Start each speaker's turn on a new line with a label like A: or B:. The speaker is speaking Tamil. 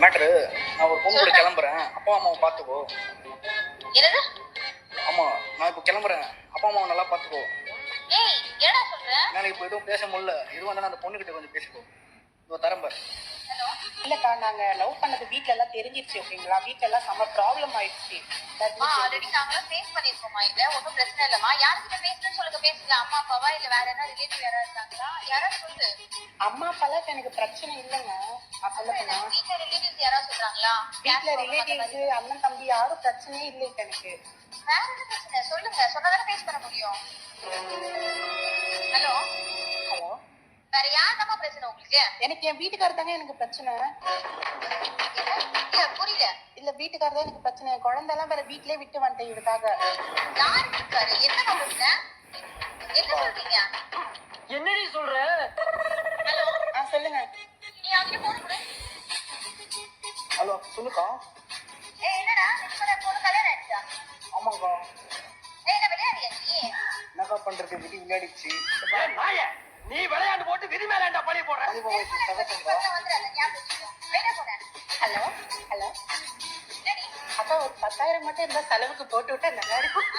A: மேட்ரு, நான் ஒரு பொண்ணு கூட கிளம்புறேன். அப்பா அம்மாவை பார்த்துக்கோ.
B: என்னது?
A: ஆமா, நான் இப்போ கிளம்புறேன். அப்பா அம்மாவை நல்லா பார்த்துக்கோ.
B: ஏய், என்னடா சொல்ற?
A: என்னால இப்போ எதுவும் பேச முடியல. எதுவும் வந்தாலும் அந்த பொண்ணுகிட்ட கொஞ்சம் பேசிக்கோ. இதோ தரேன் பாரு.
B: ஹலோ.
C: இல்லக்கா, நாங்க லவ் பண்ணது வீட்ல எல்லாம் தெரிஞ்சிருச்சு. ஓகேங்களா? வீட்ல எல்லாம் செம ப்ராப்ளம் ஆயிடுச்சு.
B: ஆல்ரெடி நாங்களும் ஃபேஸ் பண்ணிருக்கோமா? இல்ல ஒன்றும் பிரச்சனை இல்லம்மா. யார்கிட்ட பேசுறேன்னு சொல்லுங்க, பேசிக்கலாம். அம்மா அப்பாவா இல்ல வேற என்ன ரிலேட்டிவ் யாராவது இருக்காங்களா? யாராவது சொல்லு.
C: அம்மா அப்பாலாம் எனக்கு பிரச்சனை இல்லைங்க. நான் சொல்லப்போனா
B: வீட்ல ரிலேட்டிவ்ஸ் யாராவது சொல்றாங்களா?
C: வீட்ல ரிலேட்டிவ்ஸ் அண்ணன் தம்பி யாரும் பிரச்சனையே இல்லை இப்ப எனக்கு.
B: வேற என்ன பிரச்சனை சொல்லுங்க, சொன்னதானே ஃபேஸ் பண்ண முடியும். ஹலோ.
C: ஹலோ,
B: வேற யாருதாம்மா பிரச்சனை உங்களுக்கு?
C: எனக்கு என் வீட்டுக்காரர் தாங்க எனக்கு பிரச்சனை.
B: இல்ல, புரியல.
C: இல்ல, வீட்டுக்காரர் தான் எனக்கு பிரச்சனை. குழந்தை எல்லாம் வேற வீட்லயே விட்டு வந்துட்டேன் இதுக்காக.
B: யாரு இருக்காரு? என்ன பிரச்சனை? என்ன சொல்றீங்க?
D: என்னடி சொல்ற?
B: ஹலோ.
C: சொல்லுங்க.
B: நீ அவங்கிட்ட போன் கொடு.
A: ஹலோ, சொல்லுக்கா.
B: என்னடா இப்ப பொண்ணு கல்யாணம் ஆயிடுச்சா?
A: ஆமாக்கா.
B: என்ன விளையாடியா நீ?
A: என்னக்கா பண்றது? விதி விளையாடிச்சு.
D: ஏய் நாயே, நீ விளையாண்டு போட்டு விதி மேலாண்டா பழி போடுற.
A: சகஜம்க்கா.
C: ஹலோ ஹலோ, அக்கா ஒரு 10,000 மட்டும் இருந்தா செலவுக்கு போட்டு விட்டா நல்லா இருக்கும்.